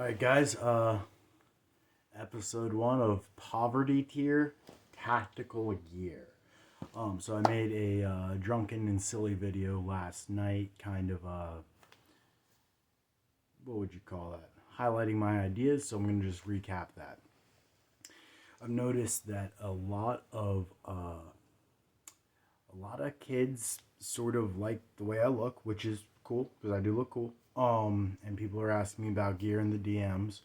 All right, guys. Episode 1 of Poverty Tier Tactical Gear. So I made a drunken and silly video last night, kind of what would you call that? Highlighting my ideas. So I'm gonna just recap that. I've noticed that a lot of kids sort of like the way I look, which is cool because I do look cool. And people are asking me about gear in the DMs.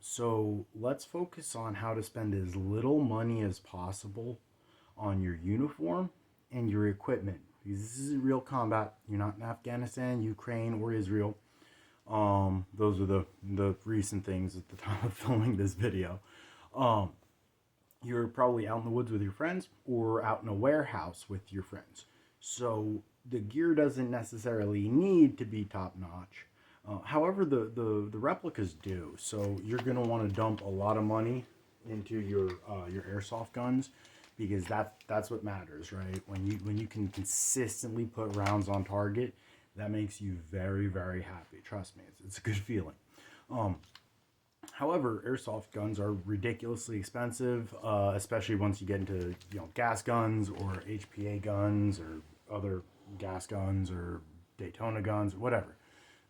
So let's focus on how to spend as little money as possible on your uniform and your equipment. Because this isn't real combat. You're not in Afghanistan, Ukraine, or Israel. Those are the recent things at the time of filming this video. You're probably out in the woods with your friends or out in a warehouse with your friends. So the gear doesn't necessarily need to be top notch. However, the replicas do. So you're gonna want to dump a lot of money into your airsoft guns because that's what matters, right? When you can consistently put rounds on target, that makes you very, very happy. Trust me, it's a good feeling. However, airsoft guns are ridiculously expensive, especially once you get into gas guns or HPA guns or other gas guns or Daytona guns or whatever.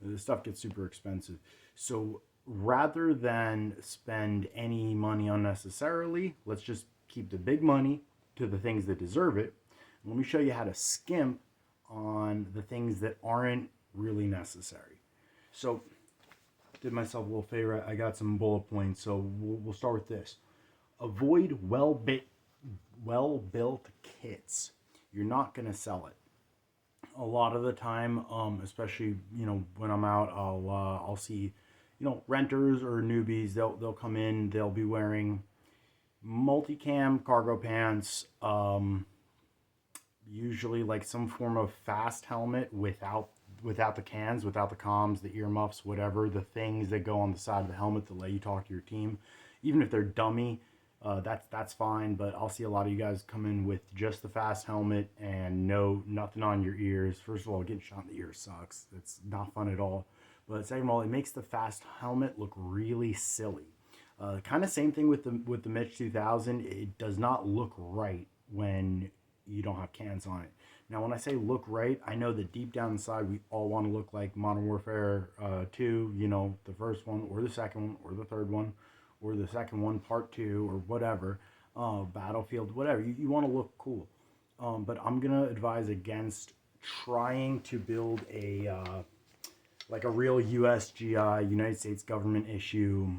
This stuff gets super expensive. So rather than spend any money unnecessarily, let's just keep the big money to the things that deserve it. Let me show you how to skimp on the things that aren't really necessary. So did myself a little favor. I got some bullet points. So we'll start with this. Avoid well-built kits. You're not going to sell it. A lot of the time, especially when I'm out, I'll see renters or newbies. They'll come in. They'll be wearing multicam cargo pants, usually like some form of fast helmet without the cans, without the comms, the earmuffs, whatever, the things that go on the side of the helmet to let you talk to your team. Even if they're dummy, that's fine, but I'll see a lot of you guys come in with just the fast helmet and nothing on your ears. First of all, getting shot in the ear sucks. It's not fun at all. But second of all, it makes the fast helmet look really silly. Kind of same thing with the Mitch 2000. It does not look right when you don't have cans on it. Now, when I say look right, I know that deep down inside we all want to look like Modern Warfare 2, the first one or the second one or the third one or the second one, part 2 or whatever, Battlefield, whatever. You want to look cool. But I'm going to advise against trying to build a real USGI, United States government issue,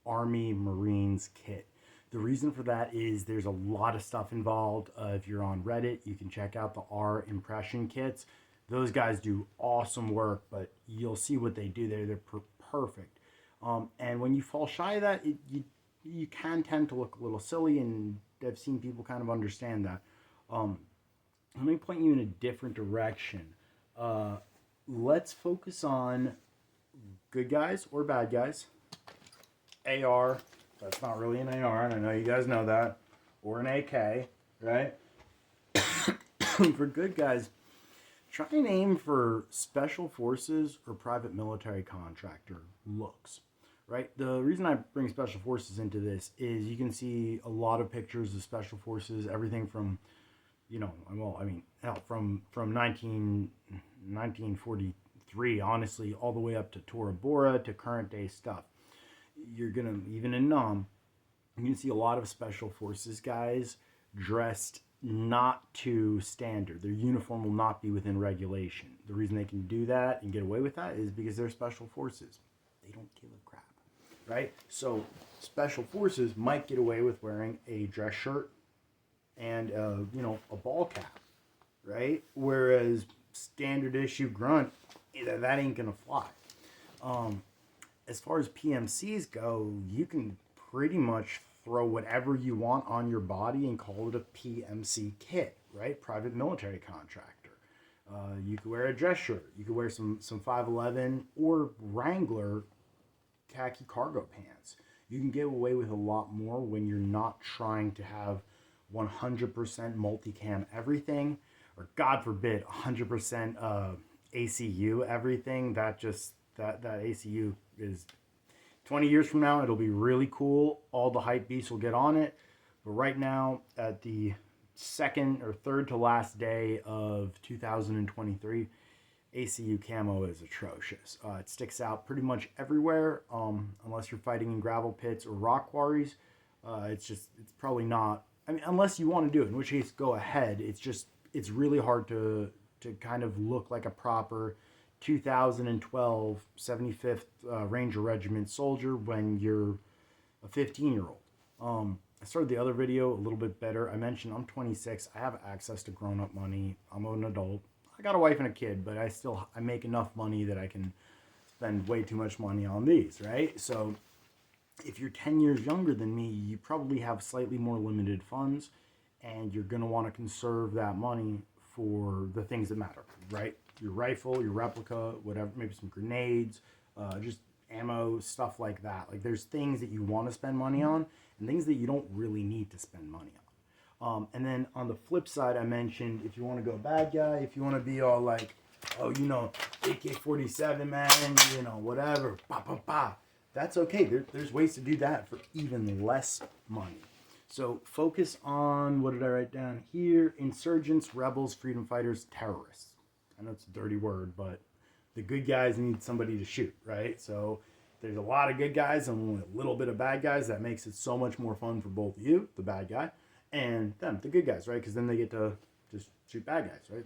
Army Marines kit. The reason for that is there's a lot of stuff involved. If you're on Reddit, you can check out the R impression kits. Those guys do awesome work, but you'll see what they do there. They're perfect. And when you fall shy of that, you can tend to look a little silly, and I've seen people kind of understand that. Let me point you in a different direction. Let's focus on good guys or bad guys. AR. That's not really an AR, and I know you guys know that. Or an AK, right? For good guys, try and aim for special forces or private military contractor looks, right? The reason I bring special forces into this is you can see a lot of pictures of special forces, everything from, from 1943, honestly, all the way up to Tora Bora to current day stuff. You're gonna, even in you're gonna see a lot of special forces guys dressed not to standard. Their uniform will not be within regulation. The reason they can do that and get away with that is because they're special forces. They don't give a crap, right? So special forces might get away with wearing a dress shirt and a ball cap, right? Whereas standard issue grunt, that ain't gonna fly. As far as PMCs go, you can pretty much throw whatever you want on your body and call it a PMC kit, right? Private military contractor. You could wear a dress shirt. You could wear some 511 or Wrangler khaki cargo pants. You can get away with a lot more when you're not trying to have 100% multicam everything, or God forbid, 100% ACU everything. That ACU is 20 years from now, it'll be really cool. All the hype beasts will get on it. But right now, at the second or third to last day of 2023, ACU camo is atrocious. It sticks out pretty much everywhere, unless you're fighting in gravel pits or rock quarries. It's probably not. I mean, unless you want to do it, in which case, go ahead. It's really hard to kind of look like a proper 2012 75th Ranger Regiment soldier when you're a 15-year-old. I started the other video a little bit better. I mentioned I'm 26. I have access to grown-up money. I'm an adult. I got a wife and a kid, but I make enough money that I can spend way too much money on these, right? So if you're 10 years younger than me, you probably have slightly more limited funds, and you're going to want to conserve that money for the things that matter, right? Your rifle, your replica, whatever, maybe some grenades, just ammo, stuff like that. Like, there's things that you want to spend money on and things that you don't really need to spend money on. And then on the flip side, I mentioned if you want to go bad guy, if you want to be all like, oh, AK-47, man, whatever, bah, bah, bah. That's okay. There's ways to do that for even less money. So focus on, what did I write down here? Insurgents, rebels, freedom fighters, terrorists. I know it's a dirty word, but the good guys need somebody to shoot, right? So there's a lot of good guys and only a little bit of bad guys. That makes it so much more fun for both you, the bad guy, and them, the good guys, right? Because then they get to just shoot bad guys, right?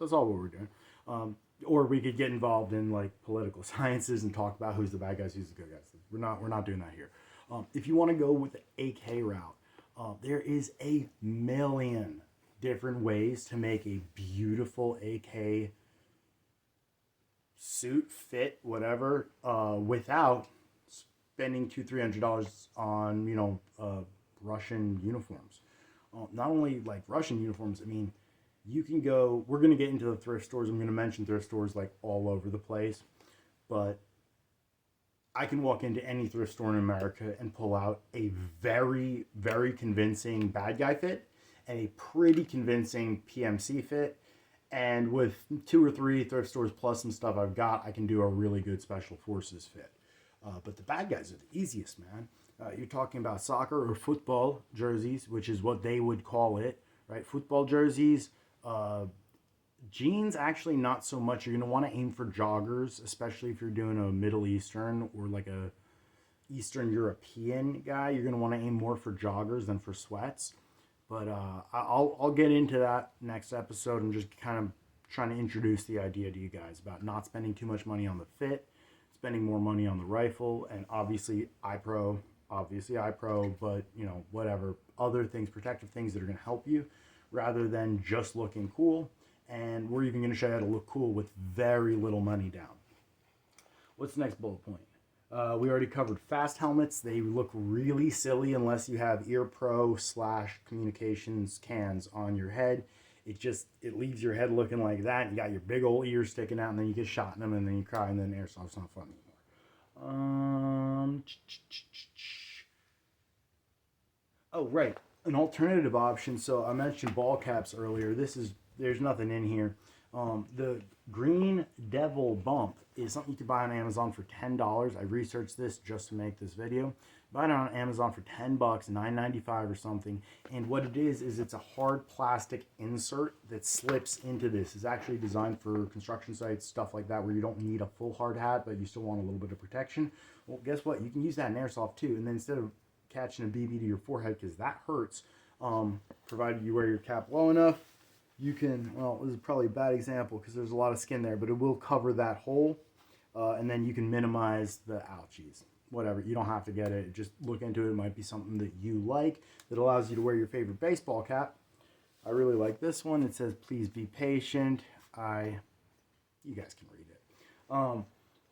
That's all what we're doing. Or we could get involved in like political sciences and talk about who's the bad guys, who's the good guys. We're not doing that here. If you want to go with the AK route, there is a million different ways to make a beautiful AK suit, fit, whatever, without spending $200-300 on Russian uniforms. Not only like Russian uniforms, I mean, you can go, we're going to get into the thrift stores. I'm going to mention thrift stores like all over the place, but I can walk into any thrift store in America and pull out a very, very convincing bad guy fit and a pretty convincing PMC fit. And with 2 or 3 thrift stores plus some stuff I've got, I can do a really good special forces fit. But the bad guys are the easiest, man. You're talking about soccer or football jerseys, which is what they would call it, right? Football jerseys. Jeans, actually not so much. You're going to want to aim for joggers, especially if you're doing a Middle Eastern or like a Eastern European guy. You're going to want to aim more for joggers than for sweats. But I'll get into that next episode. I'm just kind of trying to introduce the idea to you guys about not spending too much money on the fit, spending more money on the rifle, and obviously iPro, but whatever other things, protective things that are going to help you rather than just looking cool. And we're even going to show you how to look cool with very little money down. What's the next bullet point? We already covered fast helmets. They look really silly unless you have ear pro / communications cans on your head. It leaves your head looking like that. And you got your big old ears sticking out, and then you get shot in them, and then you cry, and then airsoft's not fun anymore. Oh, right. An alternative option. So I mentioned ball caps earlier. There's nothing in here. The Green Devil Bump is something you can buy on Amazon for $10. I researched this just to make this video. Buy it on Amazon for $10, $9.95 or something. And what it is it's a hard plastic insert that slips into this. It's actually designed for construction sites, stuff like that, where you don't need a full hard hat, but you still want a little bit of protection. Well, guess what? You can use that in airsoft too. And then instead of catching a BB to your forehead, because that hurts, provided you wear your cap low enough, you can, well, this is probably a bad example because there's a lot of skin there, but it will cover that hole, and then you can minimize the ouchies. Whatever, you don't have to get it. Just look into it. It might be something that you like that allows you to wear your favorite baseball cap. I really like this one. It says, please be patient. You guys can read it.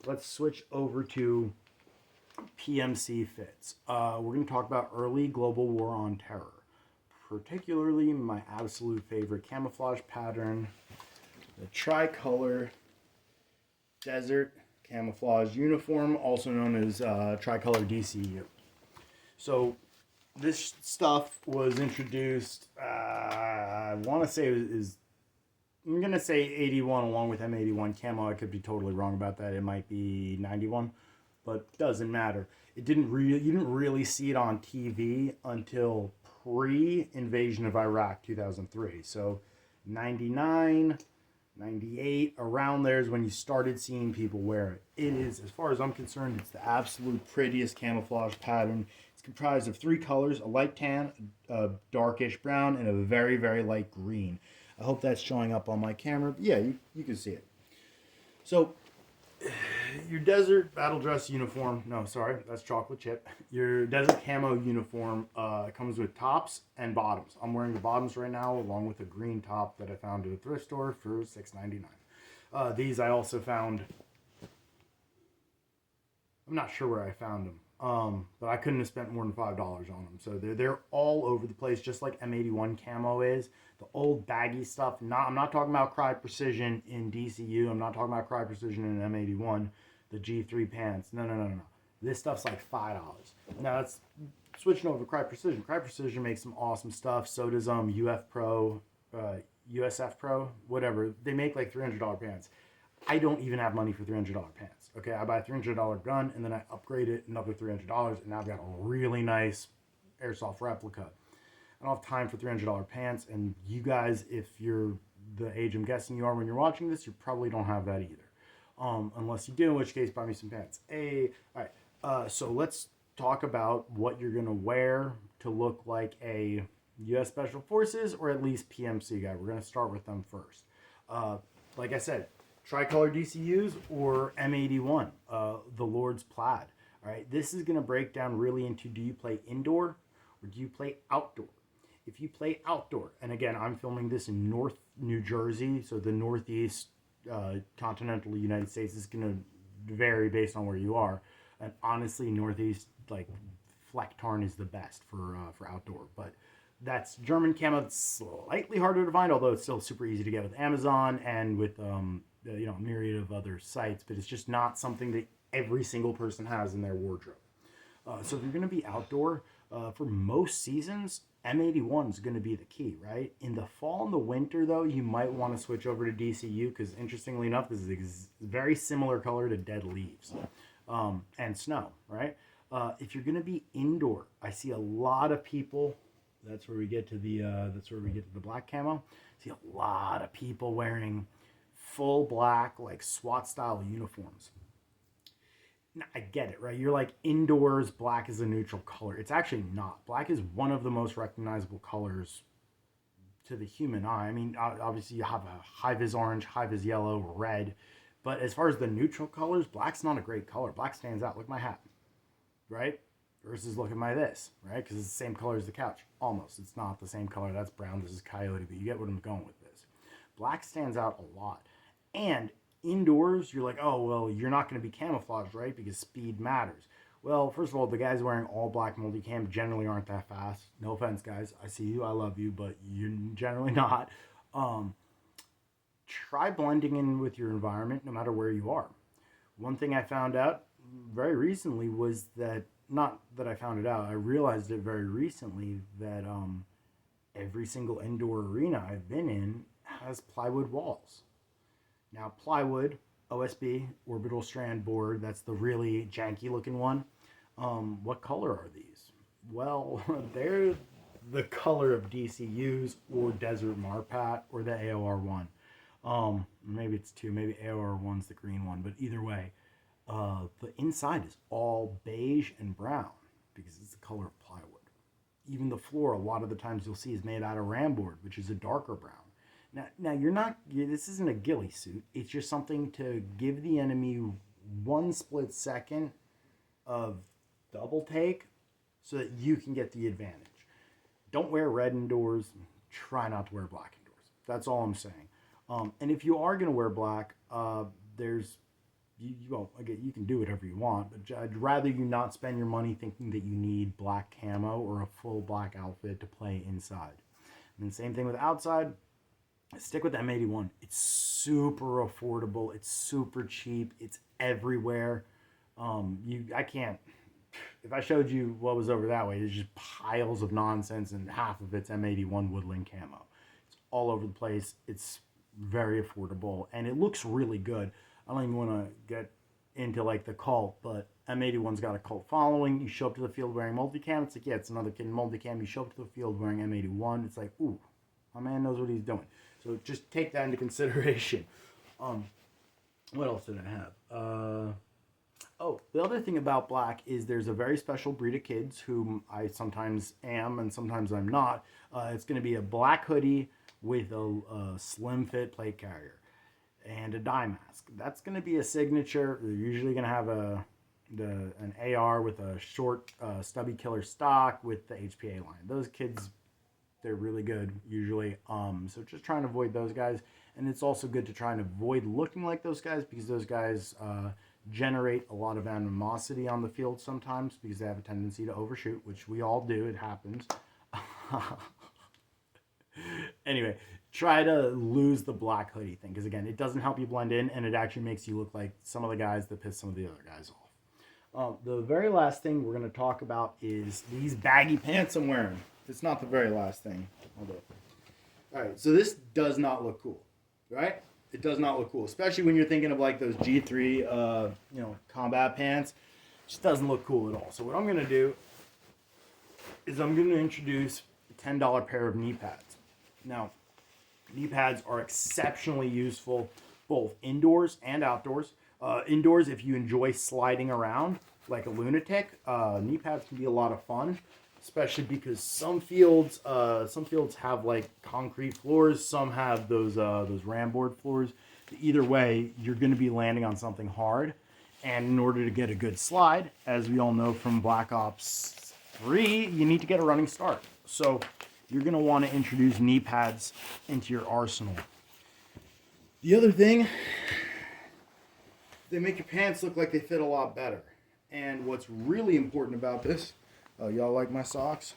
Let's switch over to PMC fits. We're going to talk about early global war on terror. Particularly my absolute favorite camouflage pattern, the tricolor desert camouflage uniform, also known as tricolor DCU. So this stuff was introduced, I want to say I'm going to say 81 along with M81 camo. I could be totally wrong about that. It might be 91. but doesn't matter. It didn't really You didn't really see it on TV until pre-invasion of Iraq 2003. So 99, 98, around there is when you started seeing people wear it. It is, as far as I'm concerned, it's the absolute prettiest camouflage pattern. It's comprised of three colors: a light tan, a darkish brown, and a very, very light green. I hope that's showing up on my camera. Yeah, you can see it. So your desert battle dress uniform, no, sorry, that's chocolate chip. Your desert camo uniform comes with tops and bottoms. I'm wearing the bottoms right now, along with a green top that I found at a thrift store for $6.99. These I also found. I'm not sure where I found them, but I couldn't have spent more than $5 on them. So they're all over the place, just like M81 camo is. The old baggy stuff. I'm not talking about Cry Precision in DCU. I'm not talking about Cry Precision in M81. The G3 pants. No. This stuff's like $5. Now it's switching over to Cry Precision. Cry Precision makes some awesome stuff. So does UF Pro, USF Pro, whatever. They make like $300 pants. I don't even have money for $300 pants. Okay, I buy a $300 gun and then I upgrade it another $300, and now I've got a really nice airsoft replica. I don't have time for $300 pants, and you guys, if you're the age I'm guessing you are when you're watching this, you probably don't have that either. Unless you do, in which case, buy me some pants. All right. So let's talk about what you're gonna wear to look like a U.S. Special Forces or at least PMC guy. We're gonna start with them first. Like I said, tricolor DCUs or M81, the Lord's Plaid. All right, this is going to break down really into, do you play indoor or do you play outdoor? If you play outdoor, and again, I'm filming this in North New Jersey, so the Northeast continental United States is going to vary based on where you are. And honestly, Northeast, like Flecktarn is the best for outdoor, but that's German camo. It's slightly harder to find, although it's still super easy to get with Amazon and with myriad of other sites, but it's just not something that every single person has in their wardrobe. So if you're going to be outdoor, for most seasons, M81 is going to be the key, right? In the fall and the winter, though, you might want to switch over to DCU because, interestingly enough, this is a very similar color to dead leaves and snow, right? If you're going to be indoor, I see a lot of people. That's where we get to the black camo. I see a lot of people wearing full black, like SWAT style uniforms. Now, I get it, right? You're like, indoors, black is a neutral color. It's actually not. Black is one of the most recognizable colors to the human eye. I mean, obviously you have a high-vis orange, high-vis yellow, red, but as far as the neutral colors, black's not a great color. Black stands out. Look at my hat, right? Versus look at my this, right? Because it's the same color as the couch. Almost. It's not the same color. That's brown. This is coyote, but you get what I'm going with this. Black stands out a lot. And indoors, you're like, oh, well, you're not going to be camouflaged, right? Because speed matters. Well, first of all, the guys wearing all black multicam generally aren't that fast. No offense, guys. I see you. I love you, but you're generally not. Try blending in with your environment no matter where you are. One thing I found out very recently was that, not that I found it out, I realized it very recently that every single indoor arena I've been in has plywood walls. Now, plywood, OSB, orbital strand board, that's the really janky looking one. What color are these? Well, they're the color of DCUs or Desert Marpat or the AOR1. Maybe it's two, maybe AOR1's the green one, but either way, the inside is all beige and brown because it's the color of plywood. Even the floor, a lot of the times you'll see, is made out of ramboard, which is a darker brown. Now this isn't a ghillie suit. It's just something to give the enemy one split second of double take so that you can get the advantage. Don't wear red indoors. Try not to wear black indoors. That's all I'm saying. And if you are going to wear black, you can do whatever you want, but I'd rather you not spend your money thinking that you need black camo or a full black outfit to play inside. And then same thing with outside. Stick with M81. It's super affordable. It's super cheap. It's everywhere. I can't. If I showed you what was over that way, there's just piles of nonsense, and half of it's M81 woodland camo. It's all over the place. It's very affordable, and it looks really good. I don't even want to get into like the cult, but M81's got a cult following. You show up to the field wearing multicam, it's like, yeah, it's another kid in multicam. You show up to the field wearing M81, it's like, ooh, my man knows what he's doing. So just take that into consideration. What else did I have? Oh, the other thing about black is there's a very special breed of kids whom I sometimes am and sometimes I'm not. It's going to be a black hoodie with a slim fit plate carrier and a dye mask. That's going to be a signature. They're usually going to have an AR with a short stubby killer stock with the HPA line. Those kids, they're really good usually. So just trying to avoid those guys. And it's also good to try and avoid looking like those guys because those guys generate a lot of animosity on the field sometimes because they have a tendency to overshoot, which we all do. It happens. Anyway, try to lose the black hoodie thing because, again, it doesn't help you blend in and it actually makes you look like some of the guys that piss some of the other guys off. The very last thing we're going to talk about is these baggy pants I'm wearing. It's not the very last thing. Hold up. All right, so this does not look cool, right? It does not look cool, especially when you're thinking of like those G3, combat pants. It just doesn't look cool at all. So what I'm going to do is I'm going to introduce a $10 pair of knee pads. Now, knee pads are exceptionally useful both indoors and outdoors. Indoors, if you enjoy sliding around like a lunatic, knee pads can be a lot of fun. Especially because some fields have like concrete floors, some have those ram board floors. Either way, you're going to be landing on something hard, and in order to get a good slide, as we all know from Black Ops 3, you need to get a running start. So you're going to want to introduce knee pads into your arsenal. The other thing, they make your pants look like they fit a lot better. And what's really important about this. Y'all like my socks?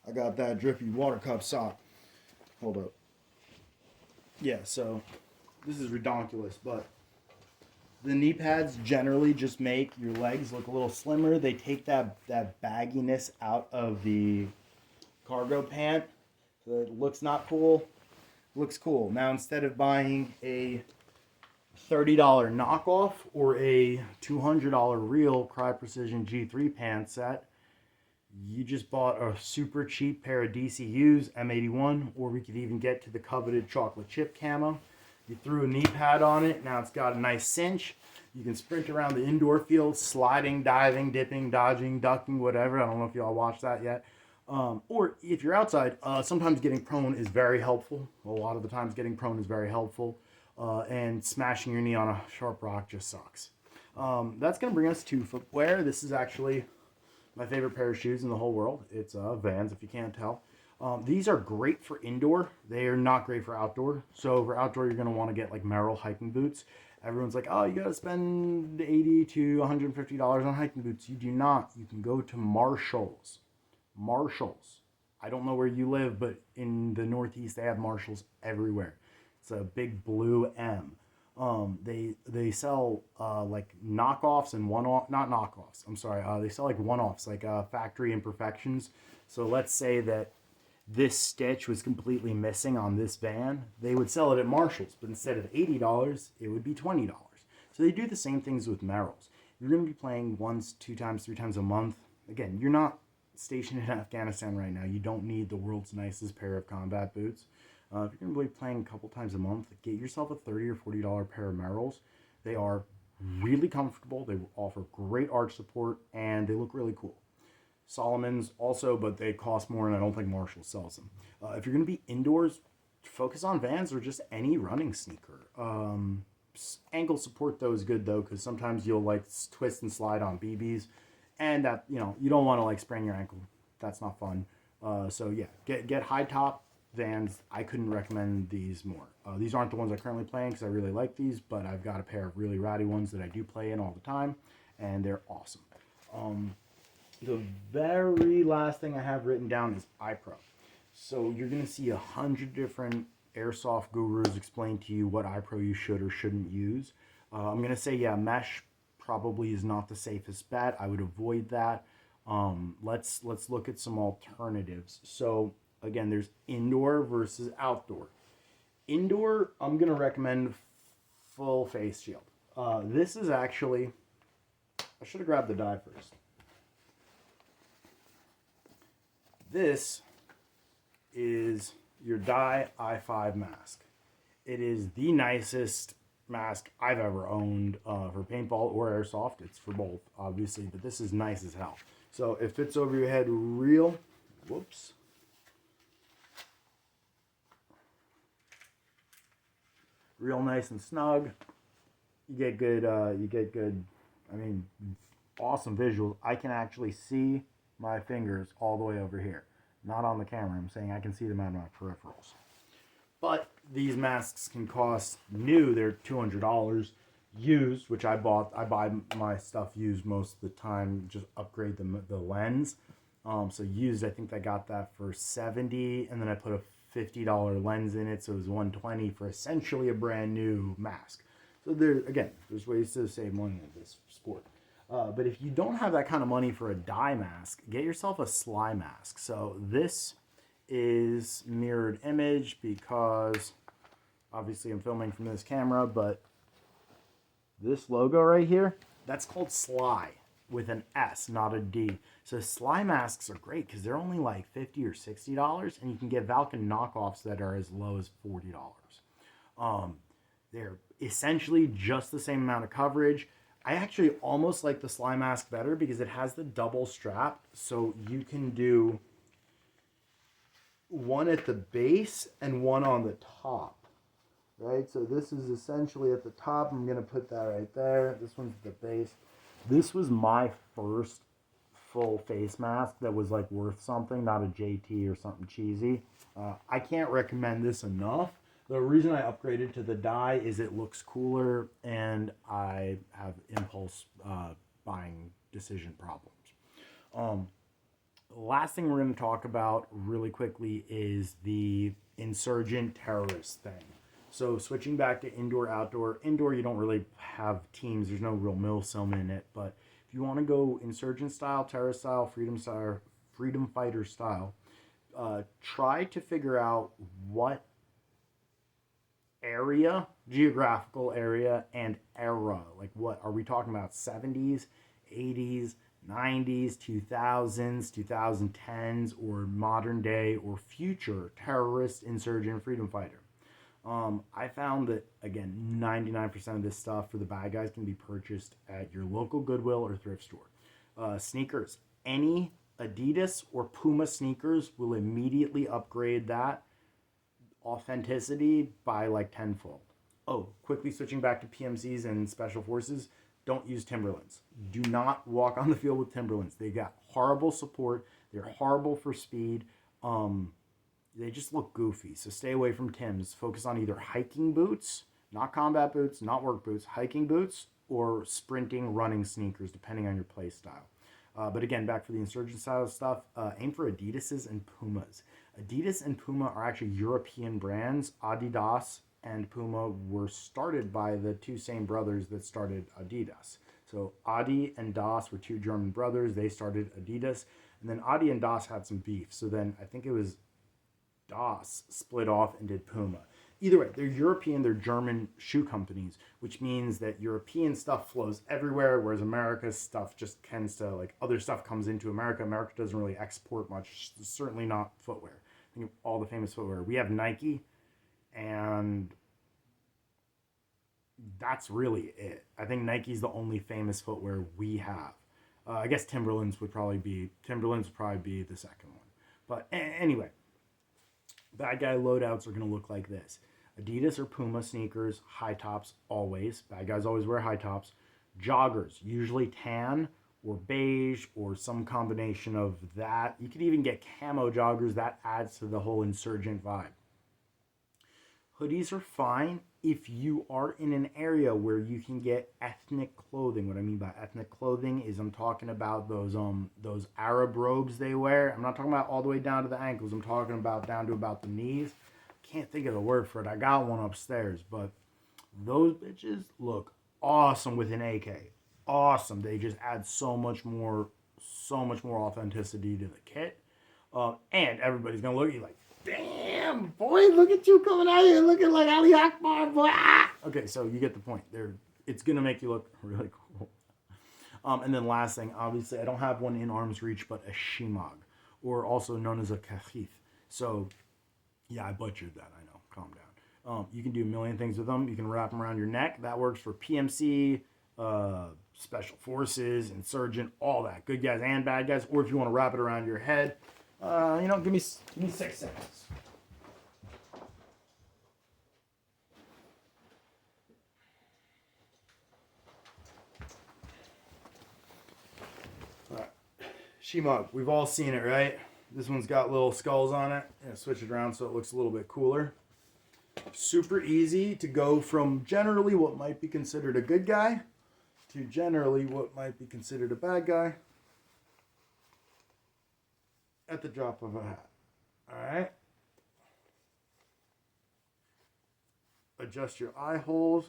I got that drippy water cup sock. Hold up. Yeah, so this is redonkulous, but the knee pads generally just make your legs look a little slimmer. They take that bagginess out of the cargo pant. So it looks not cool. Looks cool. Now instead of buying a $30 knockoff or a $200 real Cry Precision G3 pant set, you just bought a super cheap pair of DCUs, M81, or we could even get to the coveted chocolate chip camo. You threw a knee pad on it. Now it's got a nice cinch. You can sprint around the indoor field, sliding, diving, dipping, dodging, ducking, whatever. I don't know if y'all watched that yet. Or if you're outside, sometimes getting prone is very helpful. A lot of the times getting prone is very helpful. And smashing your knee on a sharp rock just sucks. That's going to bring us to footwear. This is actually my favorite pair of shoes in the whole world. It's Vans, if you can't tell. These are great for indoor. They are not great for outdoor. So for outdoor, you're going to want to get like Merrell hiking boots. Everyone's like, oh, you got to spend $80 to $150 on hiking boots. You do not. You can go to Marshalls. Marshalls. I don't know where you live, but in the Northeast, they have Marshalls everywhere. It's a big blue M. They sell like knockoffs and one-off, not knockoffs, I'm sorry. They sell like one-offs, like factory imperfections. So let's say that this stitch was completely missing on this van. They would sell it at Marshall's, but instead of $80, it would be $20. So they do the same things with Merrells. You're going to be playing once, 2 times, 3 times a month. Again, you're not stationed in Afghanistan right now. You don't need the world's nicest pair of combat boots. If you're going to be playing a couple times a month, get yourself a $30 or $40 pair of Merrells. They are really comfortable. They offer great arch support, and they look really cool. Solomon's also, but they cost more, and I don't think Marshall sells them. If you're going to be indoors, focus on Vans or just any running sneaker. Ankle support, though, is good, though, because sometimes you'll, like, twist and slide on BBs, and that, you don't want to, like, sprain your ankle. That's not fun. So, yeah, get high top Vans. I couldn't recommend these more. These aren't the ones I'm currently playing because I really like these, but I've got a pair of really ratty ones that I do play in all the time, and they're awesome. The very last thing I have written down is iPro. So you're going to see 100 different airsoft gurus explain to you what iPro you should or shouldn't use. I'm going to say, yeah, mesh probably is not the safest bet. I would avoid that. Let's look at some alternatives. So again, there's indoor versus outdoor. Indoor, I'm going to recommend full face shield. This is actually, I should have grabbed the die first. This is your Dye i5 mask. It is the nicest mask I've ever owned for paintball or airsoft. It's for both, obviously, but this is nice as hell. So it fits over your head real, whoops. Real nice and snug. You get good, I mean, awesome visuals. I can actually see my fingers all the way over here. Not on the camera, I'm saying I can see them out of my peripherals. But these masks can cost new, they're $200. Used, which I bought, I buy my stuff used most of the time, just upgrade the lens. So used, I think I got that for $70, and then I put a $50 lens in it, so it was $120 for essentially a brand new mask. So there's ways to save money in this sport. But if you don't have that kind of money for a dye mask, get yourself a Sly mask. So this is mirrored image because obviously I'm filming from this camera, but this logo right here, that's called Sly with an S, not a D. So Sly masks are great because they're only like $50 or $60, and you can get Valken knockoffs that are as low as $40. They're essentially just the same amount of coverage. I actually almost like the Sly mask better because it has the double strap, so you can do one at the base and one on the top. Right, so this is essentially at the top. I'm gonna put that right there. This one's at the base. This was my first full face mask that was like worth something, not a JT or something cheesy. I can't recommend this enough. The reason I upgraded to the dye is it looks cooler, and I have impulse buying decision problems. The last thing we're going to talk about really quickly is the insurgent terrorist thing. So switching back to indoor, outdoor. Indoor, you don't really have teams. There's no real milsim in it. But if you want to go insurgent style, terrorist style, freedom fighter style, try to figure out what area, geographical area, and era. Like, what are we talking about? 70s, 80s, 90s, 2000s, 2010s, or modern day or future terrorist, insurgent, freedom fighter. I found that, again, 99% of this stuff for the bad guys can be purchased at your local Goodwill or thrift store. Sneakers. Any Adidas or Puma sneakers will immediately upgrade that authenticity by like tenfold. Oh, quickly switching back to PMCs and Special Forces. Don't use Timberlands. Do not walk on the field with Timberlands. They got horrible support. They're horrible for speed. They just look goofy. So stay away from Tims. Focus on either hiking boots, not combat boots, not work boots, hiking boots, or sprinting, running sneakers, depending on your play style. But again, back for the insurgent style stuff, aim for Adidas's and Pumas. Adidas and Puma are actually European brands. Adidas and Puma were started by the two same brothers that started Adidas. So Adi and Das were two German brothers. They started Adidas. And then Adi and Das had some beef. So then I think it was Das split off and did Puma. Either way, they're European, they're German shoe companies, which means that European stuff flows everywhere, whereas America's stuff just tends to, like, other stuff comes into America. America doesn't really export much, certainly not footwear. Think of all the famous footwear. We have Nike, and that's really it. I think Nike's the only famous footwear we have. I guess Timberlands would probably be the second one. But anyway, bad guy loadouts are going to look like this. Adidas or Puma sneakers, high tops always. Bad guys always wear high tops. Joggers, usually tan or beige or some combination of that. You could even get camo joggers. That adds to the whole insurgent vibe. Hoodies are fine if you are in an area where you can get ethnic clothing. What I mean by ethnic clothing is I'm talking about those Arab robes they wear. I'm not talking about all the way down to the ankles. I'm talking about down to about the knees. Can't think of the word for it. I got one upstairs, but those bitches look awesome with an AK. Awesome. They just add so much more authenticity to the kit. And everybody's gonna look at you like, damn, boy, look at you coming out here looking like Ali Akbar, boy. Ah! Okay, so you get the point. it's going to make you look really cool. And then last thing, obviously, I don't have one in arm's reach, but a shimag, or also known as a kachif. So, yeah, I butchered that. I know. Calm down. You can do a million things with them. You can wrap them around your neck. That works for PMC, special forces, insurgent, all that. Good guys and bad guys. Or if you want to wrap it around your head, give me 6 seconds. All right. Shimag, we've all seen it, right? This one's got little skulls on it. Switch it around so it looks a little bit cooler. Super easy to go from generally what might be considered a good guy to generally what might be considered a bad guy at the drop of a hat. Alright? Adjust your eye holes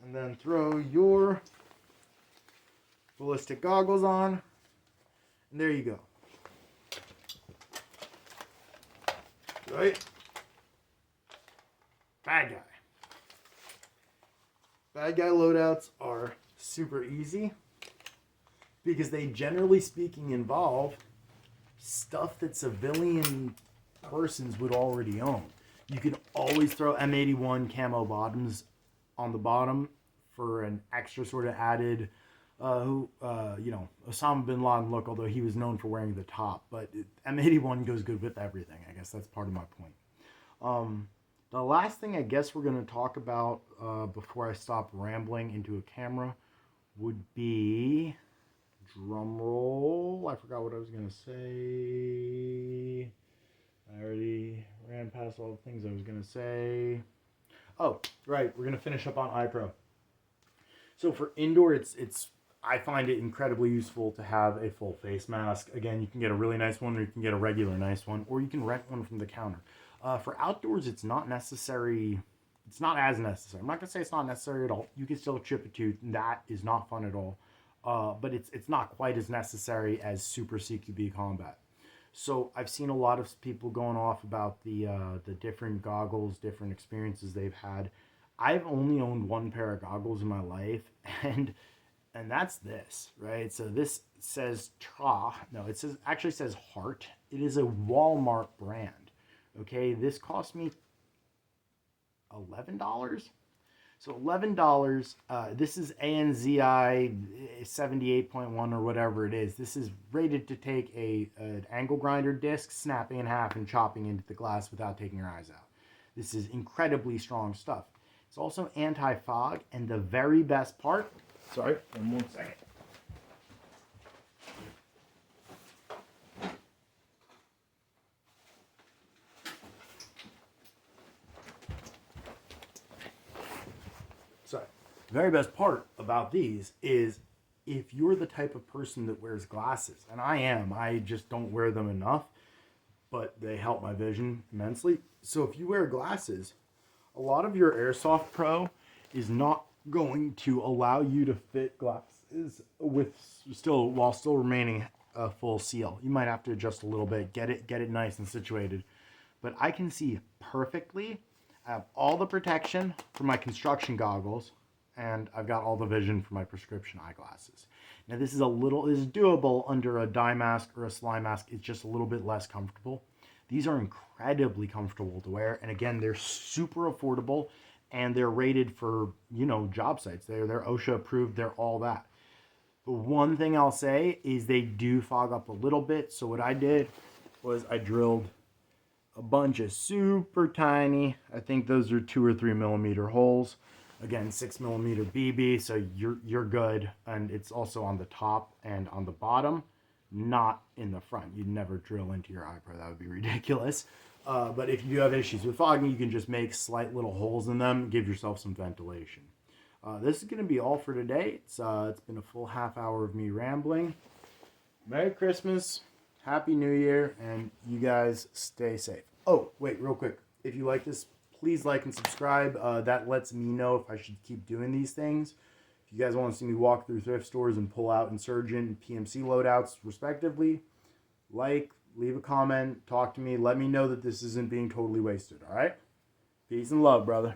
and then throw your ballistic goggles on. And there you go. Right? Bad guy. Bad guy loadouts are super easy because they, generally speaking, involve stuff that civilian persons would already own. You can always throw M81 camo bottoms on the bottom for an extra sort of added, Osama bin Laden look, although he was known for wearing the top. But M81 goes good with everything. I guess that's part of my point. The last thing I guess we're going to talk about before I stop rambling into a camera would be, drum roll, I forgot what I was going to say. I already ran past all the things I was going to say. Oh, right, we're going to finish up on iPro. So for indoor, I find it incredibly useful to have a full face mask. Again, you can get a really nice one, or you can get a regular nice one, or you can rent one from the counter. For outdoors, it's not necessary. It's not as necessary. I'm not going to say it's not necessary at all. You can still chip a tooth. That is not fun at all. But it's not quite as necessary as super CQB combat. So I've seen a lot of people going off about the different goggles, different experiences they've had. I've only owned one pair of goggles in my life, and that's this, right? So this says actually says Heart. It is a Walmart brand. Okay, this cost me $11. So $11. This is ANZI 78.1 or whatever it is. This is rated to take an angle grinder disc, snapping in half and chopping into the glass without taking your eyes out. This is incredibly strong stuff. It's also anti-fog, and the very best part. Sorry, one second. So, the very best part about these is if you're the type of person that wears glasses, and I am, I just don't wear them enough, but they help my vision immensely. So if you wear glasses, a lot of your Airsoft Pro is not going to allow you to fit glasses while still remaining a full seal. You might have to adjust a little bit, get it nice and situated. But I can see perfectly. I have all the protection for my construction goggles, and I've got all the vision for my prescription eyeglasses. Now this is doable under a dye mask or a slime mask. It's just a little bit less comfortable. These are incredibly comfortable to wear, and again, they're super affordable, and they're rated for, job sites. They're OSHA approved, they're all that. The one thing I'll say is they do fog up a little bit, so what I did was I drilled a bunch of super tiny, I think those are 2 or 3 millimeter holes. Again, 6 millimeter BB, so you're good. And it's also on the top and on the bottom, not in the front. You'd never drill into your eyebrow, that would be ridiculous. But if you do have issues with fogging, you can just make slight little holes in them, give yourself some ventilation. This is going to be all for today. It's been a full half hour of me rambling. Merry Christmas. Happy New Year, and you guys stay safe. Oh, wait, real quick. If you like this, please like and subscribe. That lets me know if I should keep doing these things. If you guys want to see me walk through thrift stores and pull out Insurgent and PMC loadouts, respectively, leave a comment, talk to me. Let me know that this isn't being totally wasted, all right? Peace and love, brother.